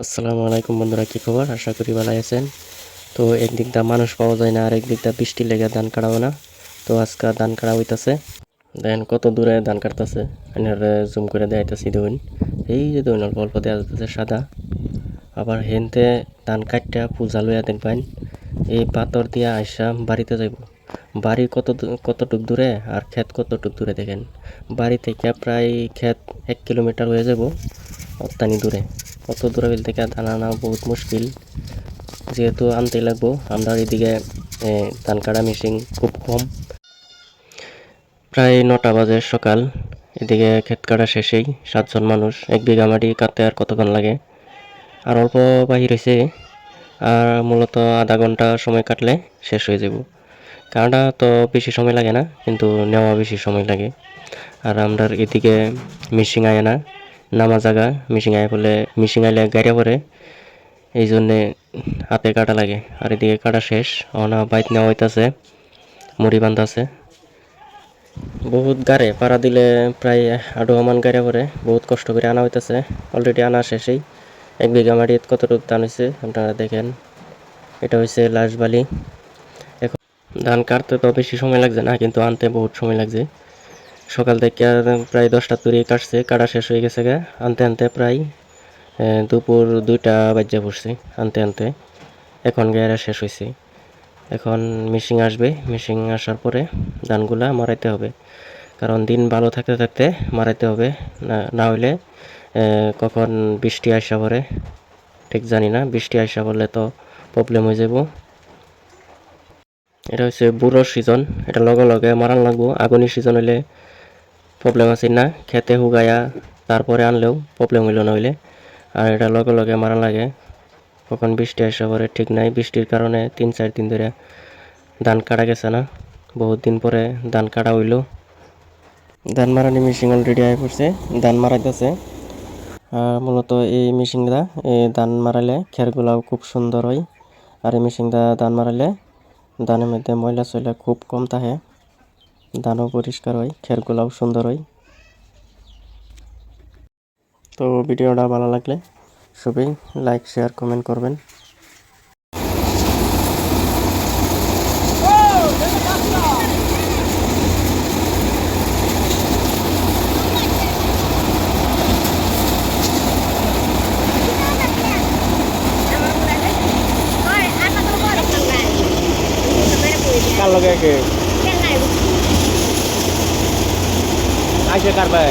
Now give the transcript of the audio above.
আসসালামু আলাইকুম বন্ধুরা, কি খবর? আশা করি ভালো আছেন। তো একদিক দা মানুষ পাওয়া যায় না, আর একদিক দা বৃষ্টি লেগে ধান কাটাও না। তো আজকে ধান কাটা হইতাছে। দেখেন কত দূরে ধান কাটতেছে। এনার জুম করে দেখাইতেছি দেখুন। এই যে দেখুন অল্প অল্প দেওয়া যাচ্ছে সাদা। আবার হেনতে ধান কাটটা পূজা লইয়া দেখবেন এই পাথর দিয়া আইসা বাড়িতে যাইব। বাড়ি কতটুক দূরে আর ক্ষেত কতটুক দূরে দেখেন। বাড়ি থেকে প্রায় ক্ষেত 1 কিলোমিটার হয়ে যাব, অত্যানি দূরে। অত দূরে থেকে ধান আনা বহুত মুশকিল, যেহেতু আনতেই লাগবো। আমরা এদিকে ধান কাটা মেশিন খুব কম। প্রায় 9টা বাজে সকাল, এদিকে ক্ষেত কাটা শেষেই 7জন মানুষ। 1 বিঘা মাটি কাটতে আর কতক্ষণ লাগে? আর অল্প বাহির হয়েছে, আর মূলত আধা ঘন্টা সময় কাটলে শেষ হয়ে যাব। কাটা তো বেশি সময় লাগে না, কিন্তু নেওয়া বেশি সময় লাগে। আর আমরা এদিকে মিশিং আয় না, নামা জায়গা মিশিং আয় বলে, মিশিং আইলে গাড়ি পরে, এই জন্যে হাতে কাটা লাগে। আর এদিকে কাটা শেষ, অনা বাইত নেওয়া হইতাছে, মুড়ি বান্ধা আছে। বহুত গাড়ে পাড়া দিলে প্রায় আডোয়ামান গাড়ি পরে, বহুত কষ্ট করে আনা হইতাছে। অলরেডি আনা শেষেই। 1 বিঘা মাটিত কতটুকু ধান হয়েছে আপনারা দেখেন। এটা হচ্ছে লাশ বালি। এখন ধান কাটতে তো বেশি সময় লাগছে না, কিন্তু আনতে বহুত সময় লাগছে। সকাল থেকে প্রায় 10টা তুরি কাটছে, কাটা শেষ হয়ে গেছে গা। আনতে আনতে প্রায় দুপুর 2টা বাজে পড়ছে আনতে আনতে। এখন গেরা শেষ হয়েছে। এখন মেশিন আসবে, মেশিন আসার পরে ধানগুলা মারাইতে হবে। কারণ দিন ভালো থাকতে থাকতে মারাইতে হবে, না হইলে কখন বৃষ্টি আসা পড়ে ঠিক জানি না। বৃষ্টি আসা পড়লে তো প্রবলেম হয়ে যাব। এটা হচ্ছে বুড়োর সিজন, এটা লগে লগে মারান লাগবো। আগুনের সিজন হইলে প্রবলেম আছে না, খেতে হুগাইয়া তারপরে আনলেও প্রবলেম হইল না হইলে। আর এটা লগে লগে মারা লাগে। কখন বৃষ্টি আসা পরে ঠিক নাই। বৃষ্টির কারণে 3-4 দিন ধরে ধান কাটা গেছে না, বহুত দিন পরে ধান কাটা হইল। ধান মারানি মেশিন অলরেডি আয় পড়ছে, ধান মারাইতেছে। মূলত এই মেশিনটা ধান মারাইলে খেরগুলাও খুব সুন্দর হয়। আর এই মেশিনটা ধান মারাইলে ধানের মধ্যে ময়লা চয়লা খুব কম থাকে, ধানও পরিষ্কার হয়, খেরগুলাও সুন্দর হয়। তো ভিডিওটা ভালো লাগলে সবাই লাইক শেয়ার কমেন্ট করবেন। কার লগে আইছে কার ভাই?